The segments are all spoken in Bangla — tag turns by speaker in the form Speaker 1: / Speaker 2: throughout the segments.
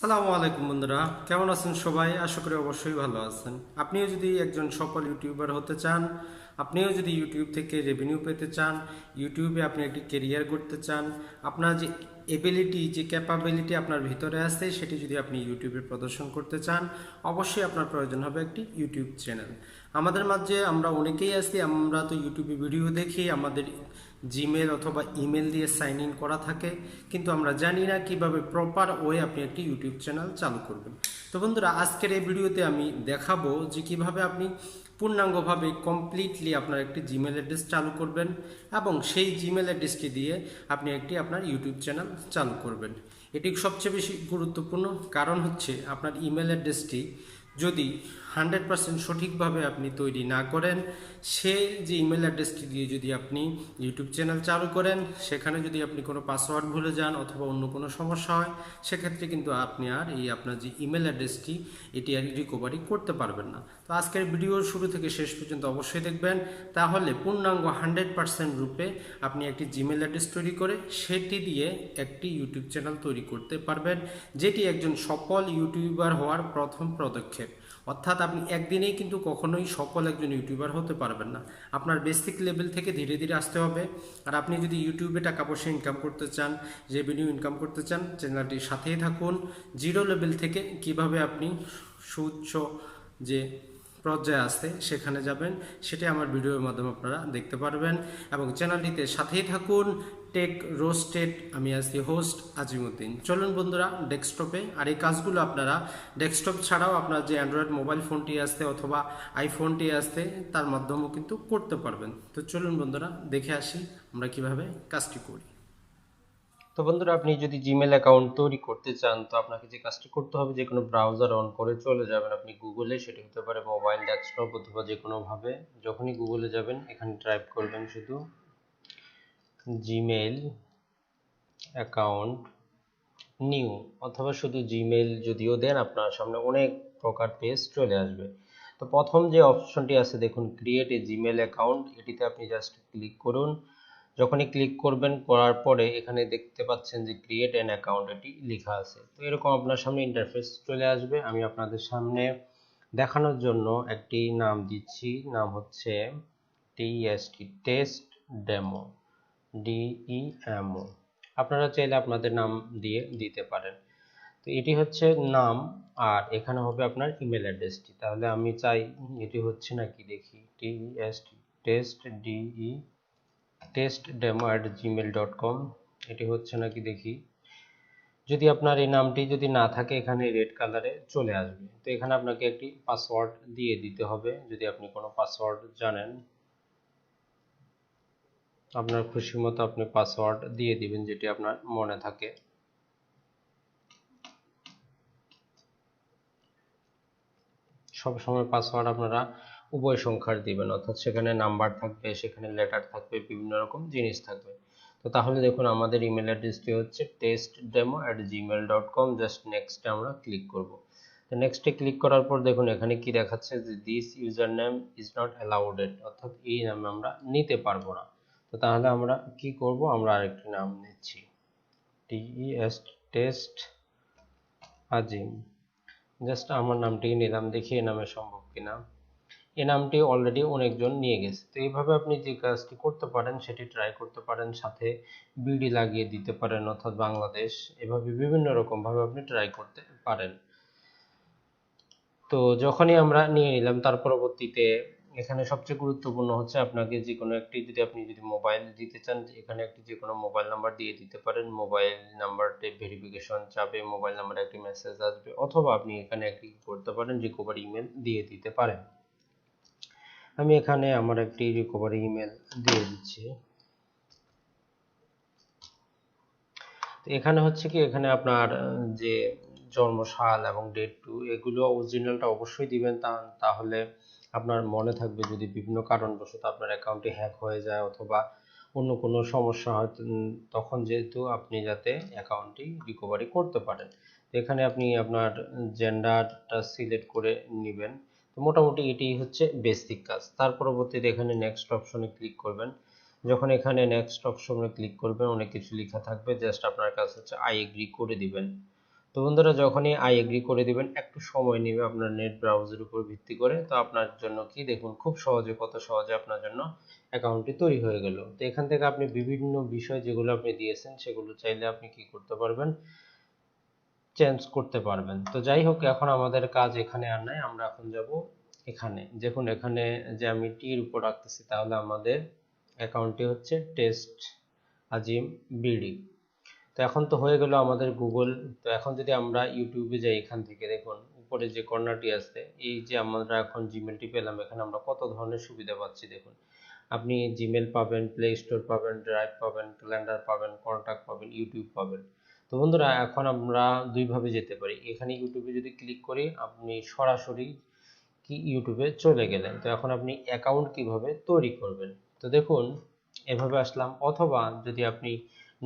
Speaker 1: আসসালামু আলাইকুম বন্ধুরা, কেমন আছেন সবাই? আশা করি অবশ্যই ভালো আছেন। আপনিও যদি একজন সফল ইউটিউবার হতে চান, আপনিও যদি ইউটিউব থেকে রেভিনিউ পেতে চান, ইউটিউবে আপনি একটি কেরিয়ার করতে চান, আপনার যে এবিলিটি, যে ক্যাপাবিলিটি আপনার ভিতরে আছে সেটি যদি আপনি ইউটিউবে প্রদর্শন করতে চান, অবশ্যই আপনার প্রয়োজন হবে একটি ইউটিউব চ্যানেল। আমাদের মাঝে আমরা অনেকেই আছি, আমরা তো ইউটিউবে ভিডিও দেখি, আমাদের জিমেল অথবা ইমেল দিয়ে সাইন ইন করা থাকে, কিন্তু আমরা জানি না কিভাবে প্রপার ওয়ে আপনি একটি ইউটিউব চ্যানেল চালু করবেন। তো বন্ধুরা, আজকের এই ভিডিওতে আমি দেখাবো যে কিভাবে আপনি পূর্ণাঙ্গভাবে কমপ্লিটলি আপনার একটি জিমেল অ্যাড্রেস চালু করবেন এবং সেই জিমেল অ্যাড্রেসটি দিয়ে আপনি একটি আপনার ইউটিউব চ্যানেল চালু করবেন। এটি সবচেয়ে বেশি গুরুত্বপূর্ণ, কারণ হচ্ছে আপনার ইমেল অ্যাড্রেসটি যদি 100% সঠিকভাবে আপনি তৈরি না করেন, সে যে ইমেল অ্যাড্রেসটি দিয়ে যদি আপনি ইউটিউব চ্যানেল চালু করেন, সেখানে যদি আপনি কোনো পাসওয়ার্ড ভুলে যান অথবা অন্য কোনো সমস্যা হয়, সেক্ষেত্রে কিন্তু আপনি আর আপনার যে ইমেল অ্যাড্রেসটি এটি আর রিকভারি করতে পারবেন না। তো আজকের ভিডিওর শুরু থেকে শেষ পর্যন্ত অবশ্যই দেখবেন, তাহলে পূর্ণাঙ্গ 100% রূপে আপনি একটি জিমেল অ্যাড্রেস তৈরি করে সেটি দিয়ে একটি ইউটিউব চ্যানেল তৈরি করতে পারবেন, যেটি একজন সফল ইউটিউবার হওয়ার প্রথম পদক্ষেপ। অর্থাৎ আপনি একদিনেই কিন্তু কখনোই সফল একজন ইউটিউবার হতে পারবেন না, আপনার বেসিক লেভেল থেকে ধীরে ধীরে আসতে হবে। আর আপনি যদি ইউটিউবে টাকা পয়সা ইনকাম করতে চান, রেভিনিউ ইনকাম করতে চান, চ্যানেলটির সাথেই থাকুন। জিরো লেভেল থেকে কিভাবে আপনি সুউচ্চ যে পর্যায়ে আসতে সেখানে যাবেন, সেটি আমার ভিডিওর মাধ্যমে আপনারা দেখতে পারবেন। এবং চ্যানেলটিতে সাথেই থাকুন। টেক রোস্টেড, আমি আছি হোস্ট আজিমুদ্দিন। চলুন বন্ধুরা ডেস্কটপে, আর এই কাজগুলো আপনারা ডেস্কটপ ছাড়াও আপনার যে অ্যান্ড্রয়েড মোবাইল ফোনটি আসতে অথবা আইফোনটি আসতে তার মাধ্যমেও কিন্তু করতে পারবেন। তো চলুন বন্ধুরা দেখে আসি আমরা কিভাবে কাজটি করি। তো বন্ধুরা, আপনি যদি জিমেল অ্যাকাউন্ট তৈরি করতে চান, তো আপনাকে যে কাজটি করতে হবে, যে কোনো ব্রাউজার অন করে চলে যাবেন আপনি গুগলে। সেটি হতে পারে মোবাইল, ডেস্কটপ অথবা যে কোনোভাবে। যখনই গুগলে যাবেন, এখানে টাইপ করবেন শুধু জিমেল অ্যাকাউন্ট নিউ, অথবা শুধু জিমেল যদিও দেন, আপনার সামনে অনেক প্রকার পেজ চলে আসবে। তো প্রথম যে অপশনটি আছে দেখুন, ক্রিয়েট এ জিমেল অ্যাকাউন্ট, এটিতে আপনি জাস্ট ক্লিক করুন। যখনই ক্লিক করবেন, করার পরে এখানে দেখতে পাচ্ছেন যে ক্রিয়েট অ্যান অ্যাকাউন্ট এটি লেখা আছে। তো এরকম আপনার সামনে ইন্টারফেস চলে আসবে। আমি আপনাদের সামনে দেখানোর জন্য একটি নাম দিচ্ছি, নাম হচ্ছে টিএসটি, টেস্ট ডেমো, ডিইএমও। আপনারা চাইলে আপনাদের নাম দিয়ে দিতে পারেন। তো এটি হচ্ছে নাম, আর এখানে হবে আপনার ইমেল অ্যাড্রেসটি। তাহলে আমি চাই, এটি হচ্ছে নাকি দেখি, TST, test DE, test demo at gmail.com, এটি হচ্ছে নাকি দেখি। যদি আপনার এই নামটি যদি না থাকে, এখানে রেড কালারে চলে আসবে। তো এখানে আপনাকে একটি পাসওয়ার্ড দিয়ে দিতে হবে, যদি আপনি কোনো পাসওয়ার্ড জানেন। আপনার খুশি মতো আপনি পাসওয়ার্ড দিয়ে দিবেন, যেটি আপনার মনে থাকে। সব সময় পাসওয়ার্ড আপনারা উভয় সংখ্যার দিবেন, অর্থাৎ সেখানে নাম্বার থাকবে, সেখানে লেটার থাকবে, বিভিন্ন রকম জিনিস থাকবে। তো তাহলে দেখুন, আমাদের ইমেল অ্যাড্রেসটি হচ্ছে testdemo@gmail.com। জাস্ট নেক্সটে আমরা ক্লিক করব। তো নেক্সটে ক্লিক করার পর দেখুন এখানে কি দেখাচ্ছে যে this user name is not allowed, অর্থাৎ এই নামে আমরা নিতে পারবো না। তো তাহলে আমরা কি করব, আমরা আরেকটি নাম নিচ্ছি, টেস্ট আজিম। জাস্ট আমার নামটি নিলাম, দেখি এ নামে সম্ভব কিনা। এই নামটি অলরেডি অনেকজন নিয়ে গেছে। তো এইভাবে আপনি যে কাজটি করতে পারেন সেটি ট্রাই করতে পারেন, সাথে বিডি লাগিয়ে দিতে পারেন, অর্থাৎ বাংলাদেশ। এভাবে বিভিন্ন রকম ভাবে আপনি ট্রাই করতে পারেন। তো যখনই আমরা নিয়ে নিলাম, তার পরবর্তীতে এখানে সবচেয়ে গুরুত্বপূর্ণ হচ্ছে আপনাকে যে কোনো একটি, যদি আপনি যদি মোবাইল দিতে চান, এখানে একটি যে কোনো মোবাইল নাম্বার দিয়ে দিতে পারেন। মোবাইল নাম্বারটি ভেরিফিকেশন চাবে, মোবাইল নাম্বারে একটি মেসেজ আসবে, অথবা আপনি এখানে একটি করতে পারেন, রিকভারি ইমেল দিয়ে দিতে পারেন। আমি এখানে আমার একটি রিকভারি ইমেল দিয়ে দিচ্ছি। এখানে হচ্ছে কি, এখানে আপনার যে জন্মসাল এবং ডেট টু, এগুলো অরিজিনালটা অবশ্যই দিবেন, তাহলে আপনার মনে থাকবে। যদি বিভিন্ন কারণবশত আপনার অ্যাকাউন্টটি হ্যাক হয়ে যায় অথবা অন্য কোনো সমস্যা হয়, তখন যেহেতু আপনি যাতে অ্যাকাউন্টটি রিকভারি করতে পারেন। এখানে আপনি আপনার জেন্ডারটা সিলেক্ট করে নেবেন। তো মোটামুটি এটি হচ্ছে বেসিক কাজ। তার পরবর্তীতে এখানে নেক্সট অপশনে ক্লিক করবেন। যখন এখানে নেক্সট অপশনে ক্লিক করবেন, অনেক কিছু লেখা থাকবে, জাস্ট আপনার কাছে হচ্ছে আই এগ্রি করে দিবেন। তো বন্ধুরা যখনই আই এগ্রি করে দিবেন একটু সময় নেবে আপনার নেট ব্রাউজারের উপর ভিত্তি করে। তো আপনার জন্য কি দেখুন খুব সহজে, কত সহজে আপনার জন্য অ্যাকাউন্টটি তৈরি হয়ে গেল। তো এখান থেকে আপনি বিভিন্ন বিষয় যেগুলো আপনি দিয়েছেন সেগুলো চাইলে আপনি কি করতে পারবেন, চেঞ্জ করতে পারবেন। তো যাই হোক, এখন আমাদের কাজ এখানে আর নাই, আমরা এখন যাব এখানে। দেখুন এখানে যে আমি টির উপর রাখতেছি, তাহলে আমাদের অ্যাকাউন্টটি হচ্ছে টেস্ট আজিম বিডি। তো এখন তো হয়ে গেল আমাদের গুগল। তো এখন যদি আমরা ইউটিউবে যাই, এখান থেকে দেখুন উপরে যে কর্নারটি আছে, এই যে আমরা এখন জিমেলটি পেলাম, এখানে আমরা কত ধরনের সুবিধা পাচ্ছি দেখুন। আপনি জিমেল পাবেন, প্লে স্টোর পাবেন, ড্রাইভ পাবেন, ক্যালেন্ডার পাবেন, কন্টাক্ট পাবেন, ইউটিউব পাবেন। তো বন্ধুরা এখন আমরা দুইভাবে যেতে পারি। এখানে ইউটিউবে যদি ক্লিক করি, আপনি সরাসরি কি ইউটিউবে চলে গেলেন। তো এখন আপনি অ্যাকাউন্ট কিভাবে তৈরি করবেন, তো দেখুন এভাবে আসলাম। অথবা যদি আপনি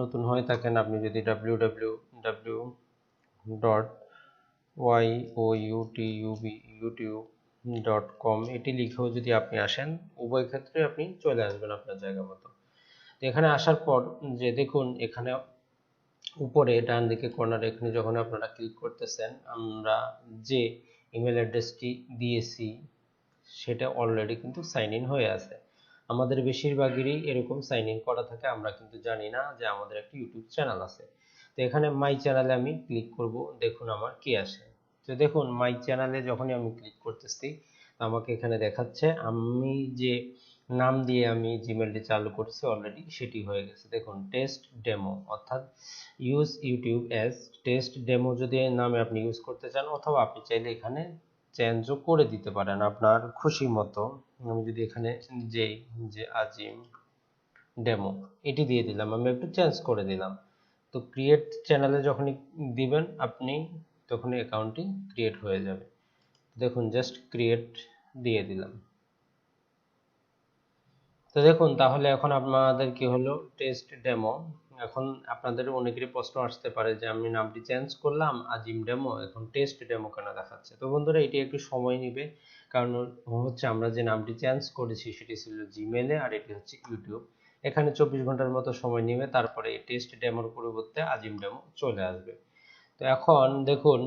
Speaker 1: নতুন হয়ে থাকেন, আপনি যদি www.youtube.com এটি লিখেও যদি আপনি আসেন, উভয় ক্ষেত্রে আপনি চলে আসবেন আপনার জায়গা মতো। তো এখানে আসার পর যে দেখুন এখানে উপরে ডান দিকে কর্নারে এখানে যখন আপনারা ক্লিক করতেছেন, আমরা যে ইমেল অ্যাড্রেসটি দিয়েছি সেটা অলরেডি কিন্তু সাইন ইন হয়ে আছে। আমাদের বেশিরভাগেরই এরকম সাইন ইন করা থাকে, আমরা কিন্তু জানি না যে আমাদের একটা ইউটিউব চ্যানেল আছে। তো এখানে মাই চ্যানেলে আমি ক্লিক করব, দেখুন আমার কি আসে। তো দেখুন মাই চ্যানেলে যখনই আমি ক্লিক করতেছি, আমাকে এখানে দেখাচ্ছে আমি যে নাম দিয়ে আমি জিমেলটি চালু করছি অলরেডি সেটি হয়ে গেছে। দেখুন টেস্ট ডেমো, অর্থাৎ use YouTube as test demo যদি নামে আপনি ইউজ করতে চান, অথবা আপনি চাইলে এখানে চেঞ্জও করে দিতে পারেন আপনার খুশি মতো। আমি যদি এখানে যেই যে আজিম ডেমো এটি দিয়ে দিলাম, আমি একটু চেঞ্জ করে দিলাম। তো ক্রিয়েট চ্যানেলে যখনই দিবেন আপনি, তখনই অ্যাকাউন্টটি ক্রিয়েট হয়ে যাবে। দেখুন জাস্ট ক্রিয়েট দিয়ে দিলাম। তো দেখুন তাহলে এখন আপনাদের কি হলো, টেস্ট ডেমো। এখন আপনাদের অনেকেরই প্রশ্ন আসতে পারে যে আমি নামটি চেঞ্জ করলাম আজিম ডেমো, এখন টেস্ট ডেমো কেন দেখাচ্ছে। তো বন্ধুরা এটি একটু সময় নেবে, কারণ হচ্ছে আমরা যে নামটি চেঞ্জ করেছি সেটি ছিল জিমেলে, আর এটি হচ্ছে ইউটিউব। এখানে 24 ঘন্টার মতো সময় নেবে, তারপরে এই টেস্ট ডেমোর পরিবর্তে আজিম ডেমো চলে আসবে। তো এখন দেখুন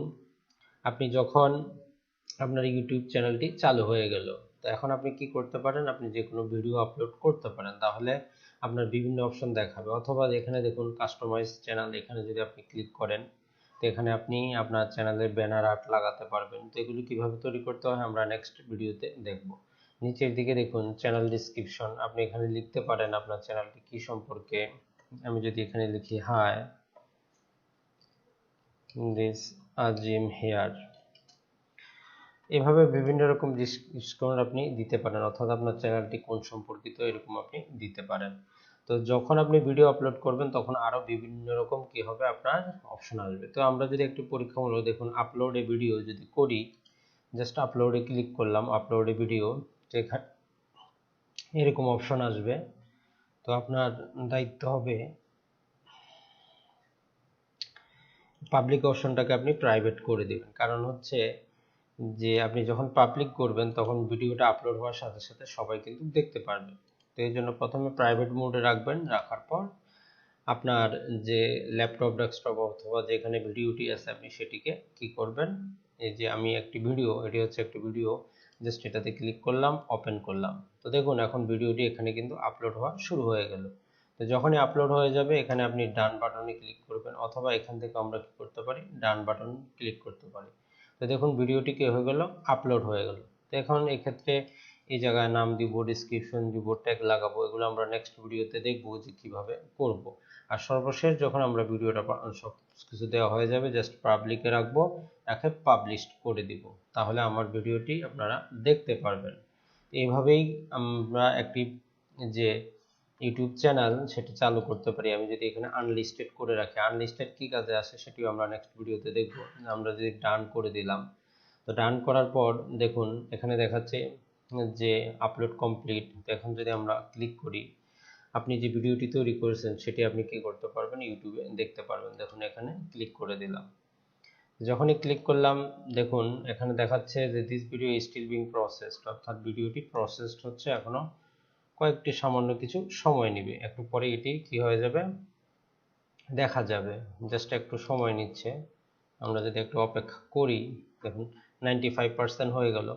Speaker 1: আপনি যখন আপনার ইউটিউব চ্যানেলটি চালু হয়ে গেল, তো এখন আপনি কি করতে পারেন, আপনি যে কোনো ভিডিও আপলোড করতে পারেন, তাহলে আপনার বিভিন্ন অপশন দেখাবে। অথবা এখানে দেখুন কাস্টমাইজ চ্যানেল, এখানে যদি আপনি ক্লিক করেন, তো এখানে আপনি আপনার চ্যানেলের ব্যানার আর্ট লাগাতে পারবেন। তো এগুলো কিভাবে তৈরি করতে হয় আমরা নেক্সট ভিডিওতে দেখব। নিচের দিকে দেখুন চ্যানেল ডিসক্রিপশন, আপনি এখানে লিখতে পারেন আপনার চ্যানেলটি কি সম্পর্কে। আমি যদি এখানে লিখি হাই দিস আজিম হেয়ার, এভাবে বিভিন্ন রকম ডিসকাউন্ট আপনি দিতে পারেন, অর্থাৎ আপনার চ্যানেলটি কোন সম্পর্কিত এরকম আপনি দিতে পারেন। তো যখন আপনি ভিডিও আপলোড করবেন তখন আরো বিভিন্ন রকম কি হবে আপনার অপশন আসবে। তো আমরা যদি একটু পরীক্ষামূলক দেখুন আপলোড এ ভিডিও যদি করি, জাস্ট আপলোডে ক্লিক করলাম, আপলোড এ ভিডিও, তো এখানে এরকম অপশন আসবে। তো আপনার দায়িত্ব হবে পাবলিক অপশনটাকে আপনি প্রাইভেট করে দিবেন। কারণ হচ্ছে যে আপনি যখন পাবলিক করবেন তখন ভিডিওটা আপলোড হওয়ার সাথে সাথে সবাই কিন্তু দেখতে পারবে। তো এই জন্য প্রথমে প্রাইভেট মোডে রাখবেন, রাখার পর আপনার যে ল্যাপটপ ডেস্কটপ অথবা যেখানে ভিডিওটি আছে আপনি সেটিকে কি করবেন, এই যে আমি একটি ভিডিও, এটি হচ্ছে একটি ভিডিও, জাস্ট এটাতে ক্লিক করলাম, ওপেন করলাম। তো দেখুন এখন ভিডিওটি এখানে কিন্তু আপলোড হওয়া শুরু হয়ে গেল। তো যখনই আপলোড হয়ে যাবে এখানে আপনি ডান বাটনে ক্লিক করবেন, অথবা এখান থেকে আমরা কি করতে পারি, ডান বাটন ক্লিক করতে পারি। তো দেখুন ভিডিওটি কি হয়ে গেল, আপলোড হয়ে গেল। তো এখন এক্ষেত্রে এই জায়গায় নাম দিব, ডেসক্রিপশন দিব, ট্যাগ লাগাবো, এগুলো আমরা নেক্সট ভিডিওতে দেখবো যে কিভাবে করব। আর সর্বশেষ যখন আমরা ভিডিওটা সব কিছু দেওয়া হয়ে যাবে, জাস্ট পাবলিকে রাখবো, রেখে পাবলিশ করে দিব, তাহলে আমার ভিডিওটি আপনারা দেখতে পারবেন। এইভাবেই আমরা একটি যে ইউটিউব চ্যানেল সেটা চালু করতে পারি। আমি যদি এখানে আনলিস্টেড করে রাখি, আনলিস্টেড কি কাজে আসে সেটিও আমরা নেক্সট ভিডিওতে দেখব। আমরা যদি ডান করে দিলাম, তো ডান করার পর দেখুন এখানে দেখাচ্ছে যে আপলোড কমপ্লিট। এখন যদি আমরা ক্লিক করি, আপনি যে ভিডিওটি তৈরি করেছেন সেটি আপনি কি করতে পারবেন, ইউটিউবে দেখতে পারবেন। দেখুন এখানে ক্লিক করে দিলাম, যখনই ক্লিক করলাম দেখুন এখানে দেখাচ্ছে যে this video is still being processed, অর্থাৎ ভিডিওটি প্রসেসড হচ্ছে, এখনো কয়েকটি সামান্য কিছু সময় নেবে, একটু পরে এটি কি হয়ে যাবে দেখা যাবে, জাস্ট একটু সময় নিচ্ছে। আমরা যদি একটু অপেক্ষা করি, দেখুন 95% হয়ে গেল।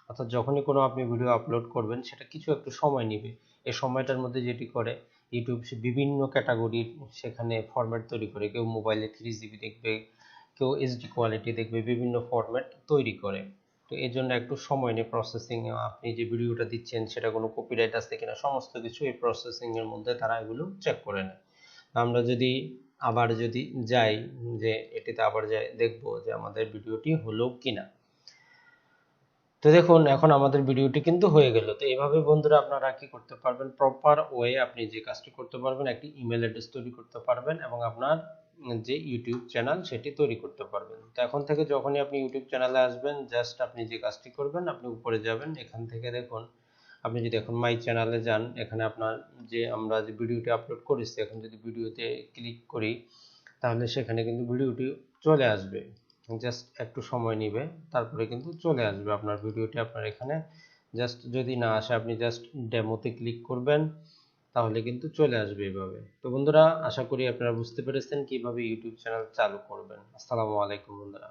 Speaker 1: অর্থাৎ যখনই কোনো আপনি ভিডিও আপলোড করবেন সেটা কিছু একটু সময় নেবে। এই সময়টার মধ্যে যেটি করে ইউটিউব সে বিভিন্ন ক্যাটাগরির সেখানে ফরম্যাট তৈরি করে, কেউ মোবাইলে 3GB দেখবে, কেউ এইচডি কোয়ালিটি দেখবে, বিভিন্ন ফরম্যাট তৈরি করে। তো এই জন্য একটু সময় নেই প্রসেসিং। আপনি যে ভিডিওটা দিচ্ছেন সেটা কোনো কপিরাইট আছে কিনা সমস্ত কিছু এই প্রসেসিং এর মধ্যে তারা এগুলো চেক করে নেয়। আমরা যদি আবার যদি যাই, যে এটিতে আবার যাই, দেখবো যে আমাদের ভিডিওটি হলো কিনা। তো দেখুন এখন আমাদের ভিডিওটি কিন্তু হয়ে গেল। তো এইভাবে বন্ধুরা আপনারা কি করতে পারবেন, প্রপার ওয়ে আপনি যে কাজটি করতে পারবেন, একটি ইমেল অ্যাড্রেস তৈরি করতে পারবেন এবং আপনার যে ইউটিউব চ্যানেল সেটি তৈরি করতে পারবেন। তো এখন থেকে যখনই আপনি ইউটিউব চ্যানেলে আসবেন, জাস্ট আপনি যে কাজটি করবেন, আপনি উপরে যাবেন, এখান থেকে দেখুন আপনি যদি এখন মাই চ্যানেলে যান, এখানে আপনার যে আমরা যে ভিডিওটি আপলোড করেছি, এখন যদি ভিডিওতে ক্লিক করি তাহলে সেখানে কিন্তু ভিডিওটি চলে আসবে। জাস্ট একটু সময় নেবে, তারপরে কিন্তু চলে আসবে আপনার ভিডিওটি আপনার এখানে। জাস্ট যদি না আসে আপনি জাস্ট ডেমোতে ক্লিক করবেন, তাহলে কিন্তু চলে আসবে এভাবে। তো বন্ধুরা আশা করি আপনারা বুঝতে পেরেছেন কিভাবে ইউটিউব চ্যানেল চালু করবেন। আসসালামু আলাইকুম বন্ধুরা।